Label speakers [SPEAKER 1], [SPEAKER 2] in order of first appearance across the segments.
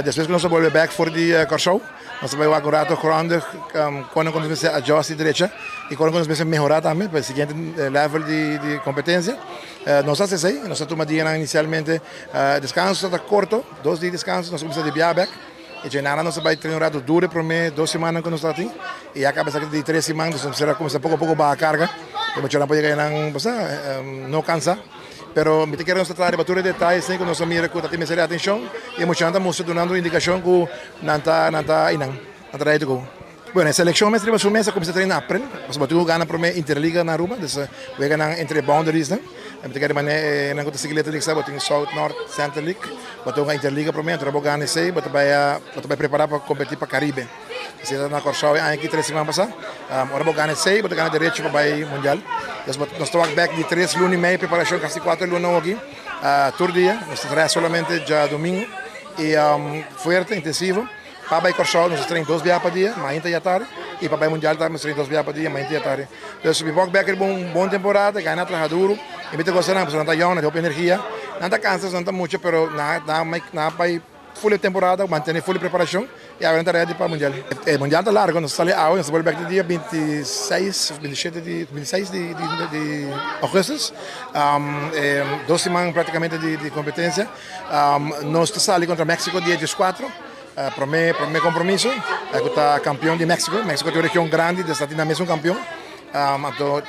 [SPEAKER 1] Después que nós volvemos back for the Corso, nós vamos jogar um rato grondig, quando começamos a adjust direita e quando começamos a melhorar também para o seguinte level de competência. Nós fazemos assim, nós tomamos inicialmente descanso está curto, 2 dias de descanso, nós começamos a desviar back. E já nada nós vai treinar um rato duro para mim, 2 semanas que nós estamos aqui e acaba de 3 semanas, nós vamos começar pouco a pouco a carga, e nós não podemos não cansar. Pero me quero mostrar de detalhes sem que nós mira que tem mais atenção e muita gente mostra dando indicação que não está inang, não está aí go. Bueno, a seleção mestre vai começar a treinar aprender, mas batu ganha para mim interliga na Aruba, então vai ganhar entre boundaries, né? Me quero mané não conta seguir letra que tem South North Center League, batu ganhar interliga para mim, então vou ganhar sei, batu vai preparar para competir para Caribe. Se na Corsau aqui 3 semanas passar, agora vou ganhar sei, batu ganhar direito para ir mundial. Nós estamos back de 3 lunes e meio, preparação quase 4 lunes aqui, todo dia, nós trabalhamos somente já domingo e forte, intensivo. Para ir Corsau, nós treinamos 2 dias por dia, mais já tarde, e para ir mundial também nós treinamos 2 dias por dia, mais já tarde. Então, se vamos back uma boa temporada, ganhar trabalhar duro, e me gostar não, porque não está young, não tem energia, não está cansado, não está muito, mas nada para ir full temporada, manter full preparação e agora está ready para o mundial. O mundial está largo, nós saímos agora, nós voltamos back dia 26 de agosto, 2 semanas praticamente de competência. Nós saímos contra México dia 14. Para mim compromisso, eu está campeão de México. México é uma região grande, está tendo mesmo campeão.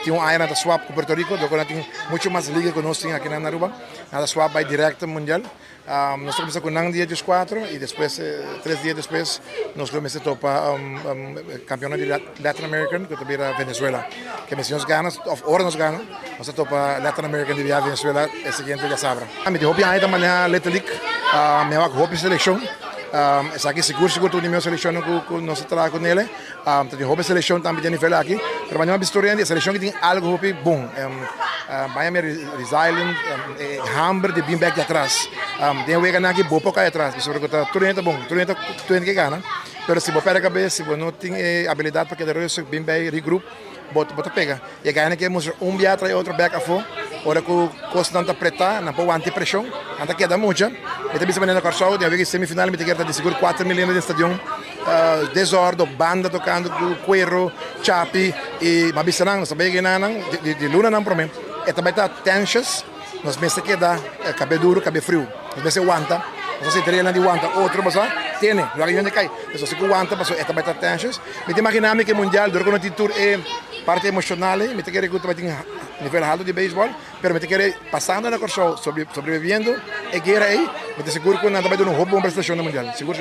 [SPEAKER 1] Tem um área de swap com Porto Rico, agora tem muito mais liga que nós temos aqui na Aruba. A swap vai direto mundial. Nós começamos com o dia 14 e depois, 3 dias depois, nós começamos a topar campeão de Latin American, que também era Venezuela. Que nós ganhamos, agora nós ganhamos, nós topamos Latin American de Venezuela, é seguinte já sabe. Me deu bem aí também a Latin League, me deu a seleção. Aqui seguro tudo meu seleção que nós trabalhamos com ele. Tem roupa seleção também de nível aqui. Mas não é uma seleção que tem algo bom. Vai resilient, hambre de beanbag de atrás. Tem o que aqui bom para atrás. Isso porque tudo é bom, tudo é que ganha. Mas se você pega a cabeça, se você não tem habilidade para que o beanbag regroup, bota pega. E ganha que mostra dia atrás outro back a fora. Ora que o custo não está apertar, não pode anti-pressão, não está queda muito. E também se maneira Corsau, de haver semifinal, me tem que de seguro 4 milhões de estádio, desordem, banda tocando, cuero, chapi, e mas bisa nang, sabi que não, de luna não para mim. E também está tensions, nós mesmo que dá, cabe duro, cabe frio, nós mesmo aguanta, nós se treina de aguanta, outro mas tem, já que não cai, nós se aguanta, mas e também está tensions. Me tem imaginar que mundial, durante o tour é parte emocional, me tem que recrutar nível alto de beisebol, pero me te quer passando na Corsau, sobrevivendo, e guerra aí, me te seguro que não vai dar um roubo uma prestação no mundial, seguro.